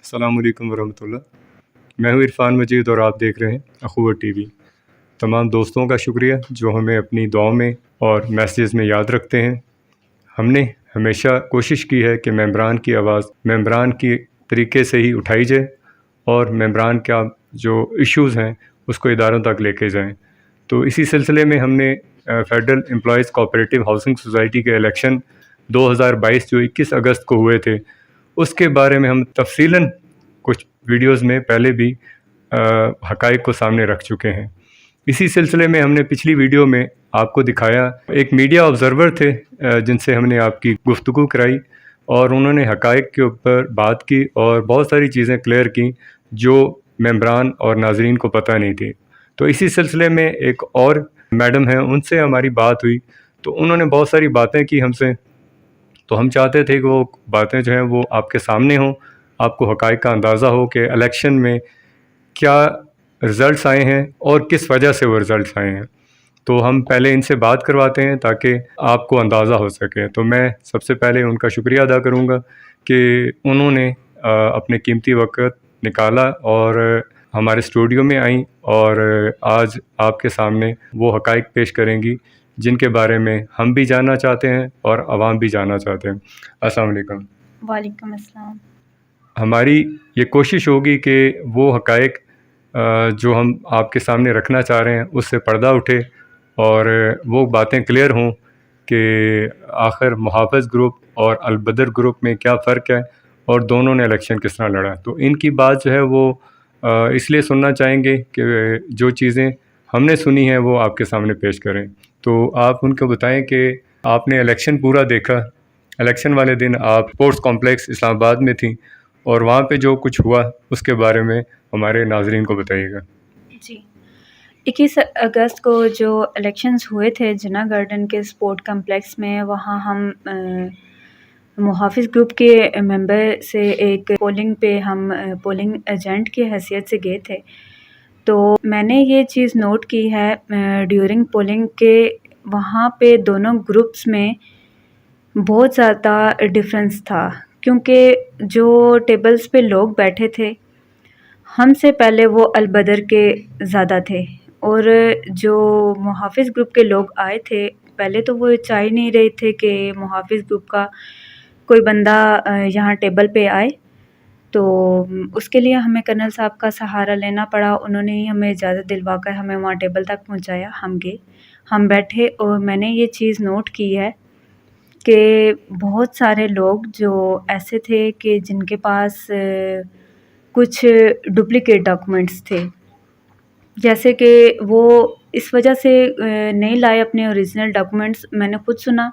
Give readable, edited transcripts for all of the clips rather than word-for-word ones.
السلام علیکم ورحمۃ اللہ. میں ہوں عرفان مجید اور آپ دیکھ رہے ہیں اخوت ٹی وی. تمام دوستوں کا شکریہ جو ہمیں اپنی دعاؤں میں اور میسیجز میں یاد رکھتے ہیں. ہم نے ہمیشہ کوشش کی ہے کہ ممبران کی آواز ممبران کی طریقے سے ہی اٹھائی جائے اور ممبران کا جو ایشوز ہیں اس کو اداروں تک لے کے جائیں. تو اسی سلسلے میں ہم نے federal employees cooperative housing society کے الیکشن 2022 جو 21 اگست کو ہوئے تھے اس کے بارے میں ہم تفصیلاً کچھ ویڈیوز میں پہلے بھی حقائق کو سامنے رکھ چکے ہیں. اسی سلسلے میں ہم نے پچھلی ویڈیو میں آپ کو دکھایا ایک میڈیا آبزرور تھے جن سے ہم نے آپ کی گفتگو کرائی اور انہوں نے حقائق کے اوپر بات کی اور بہت ساری چیزیں کلیئر کیں جو ممبران اور ناظرین کو پتہ نہیں تھی. تو اسی سلسلے میں ایک اور میڈم ہیں ان سے ہماری بات ہوئی تو انہوں نے بہت ساری باتیں کی ہم سے. تو ہم چاہتے تھے کہ وہ باتیں جو ہیں وہ آپ کے سامنے ہوں, آپ کو حقائق کا اندازہ ہو کہ الیکشن میں کیا رزلٹس آئے ہیں اور کس وجہ سے وہ رزلٹس آئے ہیں. تو ہم پہلے ان سے بات کرواتے ہیں تاکہ آپ کو اندازہ ہو سکے. تو میں سب سے پہلے ان کا شکریہ ادا کروں گا کہ انہوں نے اپنے قیمتی وقت نکالا اور ہمارے اسٹوڈیو میں آئیں اور آج آپ کے سامنے وہ حقائق پیش کریں گی جن کے بارے میں ہم بھی جاننا چاہتے ہیں اور عوام بھی جاننا چاہتے ہیں. السلام علیکم. وعلیکم السلام. ہماری یہ کوشش ہوگی کہ وہ حقائق جو ہم آپ کے سامنے رکھنا چاہ رہے ہیں اس سے پردہ اٹھے اور وہ باتیں کلیئر ہوں کہ آخر محافظ گروپ اور البدر گروپ میں کیا فرق ہے اور دونوں نے الیکشن کس طرح لڑا. تو ان کی بات جو ہے وہ اس لیے سننا چاہیں گے کہ جو چیزیں ہم نے سنی ہیں وہ آپ کے سامنے پیش کریں. تو آپ ان کو بتائیں کہ آپ نے الیکشن پورا دیکھا. الیکشن والے دن آپ اسپورٹس کمپلیکس اسلام آباد میں تھیں اور وہاں پہ جو کچھ ہوا اس کے بارے میں ہمارے ناظرین کو بتائیے گا. جی, 21 اگست کو جو الیکشنز ہوئے تھے جنا گارڈن کے اسپورٹ کمپلیکس میں, وہاں ہم محافظ گروپ کے ممبر سے ایک پولنگ پہ ہم پولنگ ایجنٹ کی حیثیت سے گئے تھے. تو میں نے یہ چیز نوٹ کی ہے ڈیورنگ پولنگ کے وہاں پہ دونوں گروپس میں بہت زیادہ ڈفرینس تھا, کیونکہ جو ٹیبلز پہ لوگ بیٹھے تھے ہم سے پہلے وہ البدر کے زیادہ تھے, اور جو محافظ گروپ کے لوگ آئے تھے پہلے تو وہ چاہ نہیں رہے تھے کہ محافظ گروپ کا کوئی بندہ یہاں ٹیبل پہ آئے. تو اس کے لیے ہمیں کرنل صاحب کا سہارا لینا پڑا. انہوں نے ہی ہمیں اجازت دلوا کر ہمیں وہاں ٹیبل تک پہنچایا. ہم گئے, ہم بیٹھے, اور میں نے یہ چیز نوٹ کی ہے کہ بہت سارے لوگ جو ایسے تھے کہ جن کے پاس کچھ ڈپلیکیٹ ڈاکومنٹس تھے, جیسے کہ وہ اس وجہ سے نہیں لائے اپنے اوریجنل ڈاکومنٹس. میں نے خود سنا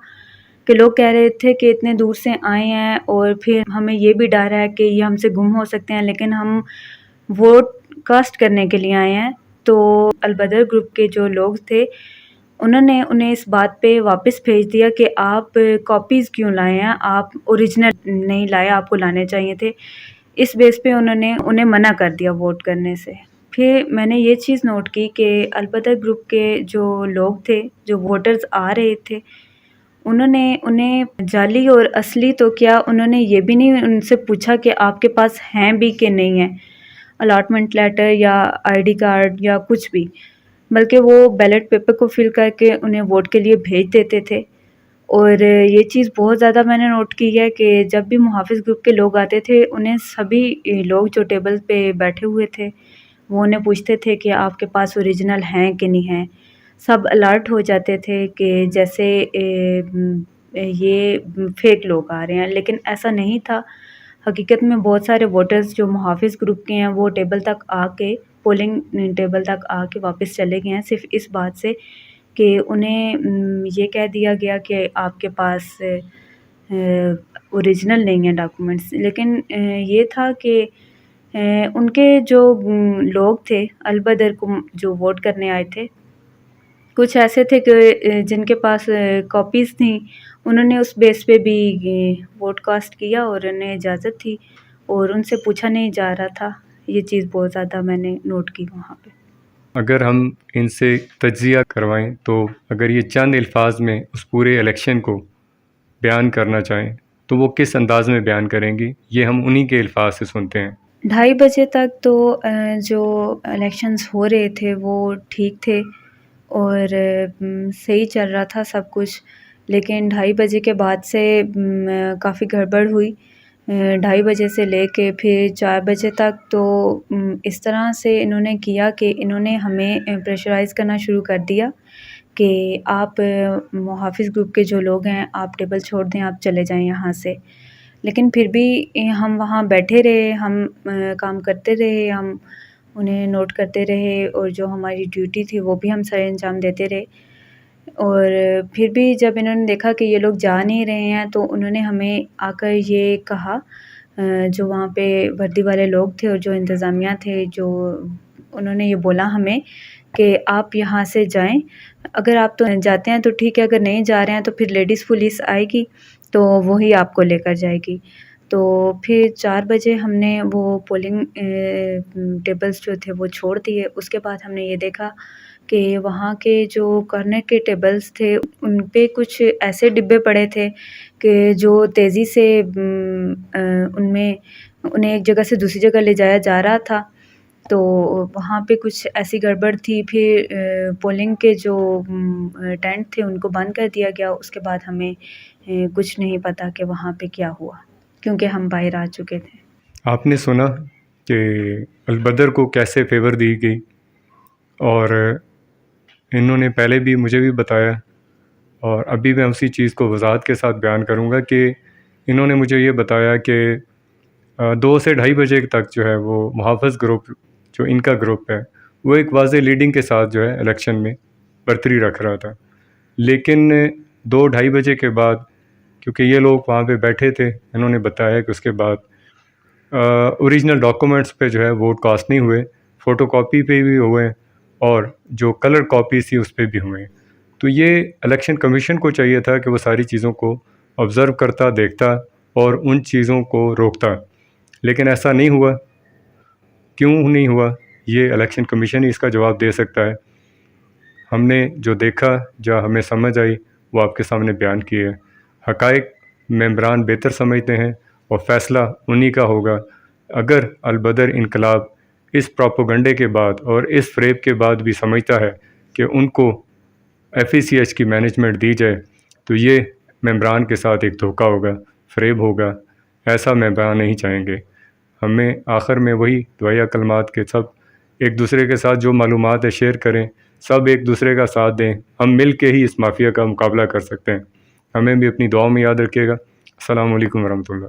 کہ لوگ کہہ رہے تھے کہ اتنے دور سے آئے ہیں اور پھر ہمیں یہ بھی ڈر ہے کہ یہ ہم سے گم ہو سکتے ہیں, لیکن ہم ووٹ کاسٹ کرنے کے لیے آئے ہیں. تو البدر گروپ کے جو لوگ تھے انہوں نے انہیں اس بات پہ واپس بھیج دیا کہ آپ کاپیز کیوں لائے ہیں, آپ اوریجنل نہیں لائے, آپ کو لانے چاہیے تھے. اس بیس پہ انہوں نے انہیں منع کر دیا ووٹ کرنے سے. پھر میں نے یہ چیز نوٹ کی کہ البدر گروپ کے جو لوگ تھے, جو ووٹرز آ رہے تھے, انہوں نے انہیں جعلی اور اصلی تو کیا, انہوں نے یہ بھی نہیں ان سے پوچھا کہ آپ کے پاس ہیں بھی کہ نہیں ہیں الاٹمنٹ لیٹر یا آئی ڈی کارڈ یا کچھ بھی, بلکہ وہ بیلٹ پیپر کو فل کر کے انہیں ووٹ کے لیے بھیج دیتے تھے. اور یہ چیز بہت زیادہ میں نے نوٹ کی ہے کہ جب بھی محافظ گروپ کے لوگ آتے تھے انہیں سبھی لوگ جو ٹیبل پہ بیٹھے ہوئے تھے وہ انہیں پوچھتے تھے کہ آپ کے پاس اوریجنل ہیں کہ نہیں ہیں. سب الرٹ ہو جاتے تھے کہ جیسے یہ فیک لوگ آ رہے ہیں, لیکن ایسا نہیں تھا. حقیقت میں بہت سارے ووٹرز جو محافظ گروپ کے ہیں وہ ٹیبل تک آ کے پولنگ ٹیبل تک آ کے واپس چلے گئے ہیں صرف اس بات سے کہ انہیں یہ کہہ دیا گیا کہ آپ کے پاس اوریجنل نہیں ہیں ڈاکومنٹس. لیکن یہ تھا کہ ان کے جو لوگ تھے البدر کو جو ووٹ کرنے آئے تھے, کچھ ایسے تھے کہ جن کے پاس کاپیز تھیں, انہوں نے اس بیس پہ بھی ووٹ کاسٹ کیا اور انہیں اجازت تھی اور ان سے پوچھا نہیں جا رہا تھا. یہ چیز بہت زیادہ میں نے نوٹ کی وہاں پہ. اگر ہم ان سے تجزیہ کروائیں تو اگر یہ چند الفاظ میں اس پورے الیکشن کو بیان کرنا چاہیں تو وہ کس انداز میں بیان کریں گی، یہ ہم انہی کے الفاظ سے سنتے ہیں۔ 2:30 بجے تک تو جو الیکشنز ہو رہے تھے وہ ٹھیک تھے اور صحیح چل رہا تھا سب کچھ، لیکن 2:30 بجے کے بعد سے کافی گڑبڑ ہوئی۔ 2:30 بجے سے لے کے پھر 4 بجے تک تو اس طرح سے انہوں نے کیا کہ انہوں نے ہمیں پریشرائز کرنا شروع کر دیا کہ آپ محافظ گروپ کے جو لوگ ہیں آپ ٹیبل چھوڑ دیں، آپ چلے جائیں یہاں سے۔ لیکن پھر بھی ہم وہاں بیٹھے رہے، ہم کام کرتے رہے، ہم انہیں نوٹ کرتے رہے اور جو ہماری ڈیوٹی تھی وہ بھی ہم سر انجام دیتے رہے۔ اور پھر بھی جب انہوں نے دیکھا کہ یہ لوگ جا نہیں رہے ہیں تو انہوں نے ہمیں آ کر یہ کہا، جو وہاں پہ وردی والے لوگ تھے اور جو انتظامیہ تھے، جو انہوں نے یہ بولا ہمیں کہ آپ یہاں سے جائیں، اگر آپ تو جاتے ہیں تو ٹھیک ہے، اگر نہیں جا رہے ہیں تو پھر لیڈیز پولیس آئے گی تو وہی آپ کو لے کر جائے گی۔ تو پھر 4 بجے ہم نے وہ پولنگ ٹیبلز جو تھے وہ چھوڑ دیے۔ اس کے بعد ہم نے یہ دیکھا کہ وہاں کے جو کارنر کے ٹیبلز تھے ان پہ کچھ ایسے ڈبے پڑے تھے کہ جو تیزی سے ان میں انہیں ایک جگہ سے دوسری جگہ لے جایا جا رہا تھا، تو وہاں پہ کچھ ایسی گڑبڑ تھی۔ پھر پولنگ کے جو ٹینٹ تھے ان کو بند کر دیا گیا۔ اس کے بعد ہمیں کچھ نہیں پتہ کہ وہاں پہ کیا ہوا، کیونکہ ہم باہر آ چکے تھے۔ آپ نے سنا کہ البدر کو کیسے فیور دی گئی، اور انہوں نے پہلے بھی مجھے بھی بتایا، اور ابھی میں اسی چیز کو وضاحت کے ساتھ بیان کروں گا کہ انہوں نے مجھے یہ بتایا کہ 2 سے 2:30 بجے تک جو ہے وہ محافظ گروپ، جو ان کا گروپ ہے، وہ ایک واضح لیڈنگ کے ساتھ جو ہے الیکشن میں برتری رکھ رہا تھا۔ لیکن 2-2:30 بجے کے بعد، کیونکہ یہ لوگ وہاں پہ بیٹھے تھے، انہوں نے بتایا کہ اس کے بعد اوریجنل ڈاکومنٹس پہ جو ہے ووٹ کاسٹ نہیں ہوئے، فوٹو کاپی پہ بھی ہوئے اور جو کلر کاپیز تھی اس پہ بھی ہوئے۔ تو یہ الیکشن کمیشن کو چاہیے تھا کہ وہ ساری چیزوں کو آبزرو کرتا، دیکھتا اور ان چیزوں کو روکتا، لیکن ایسا نہیں ہوا۔ کیوں نہیں ہوا، یہ الیکشن کمیشن ہی اس کا جواب دے سکتا ہے۔ ہم نے جو دیکھا، جو ہمیں سمجھ آئی، وہ آپ کے سامنے بیان کیے ہیں۔ حقائق ممبران بہتر سمجھتے ہیں اور فیصلہ انہی کا ہوگا۔ اگر البدر انقلاب اس پروپیگنڈے کے بعد اور اس فریب کے بعد بھی سمجھتا ہے کہ ان کو FECH کی مینجمنٹ دی جائے، تو یہ ممبران کے ساتھ ایک دھوکہ ہوگا، فریب ہوگا۔ ایسا ممبران نہیں چاہیں گے۔ ہمیں آخر میں وہی دعائیہ کلمات کے سب ایک دوسرے کے ساتھ جو معلومات ہے شیئر کریں، سب ایک دوسرے کا ساتھ دیں، ہم مل کے ہی اس مافیا کا مقابلہ کر سکتے ہیں۔ ہمیں بھی اپنی دعاؤں میں یاد رکھیے گا۔ السلام علیکم ورحمۃ اللہ۔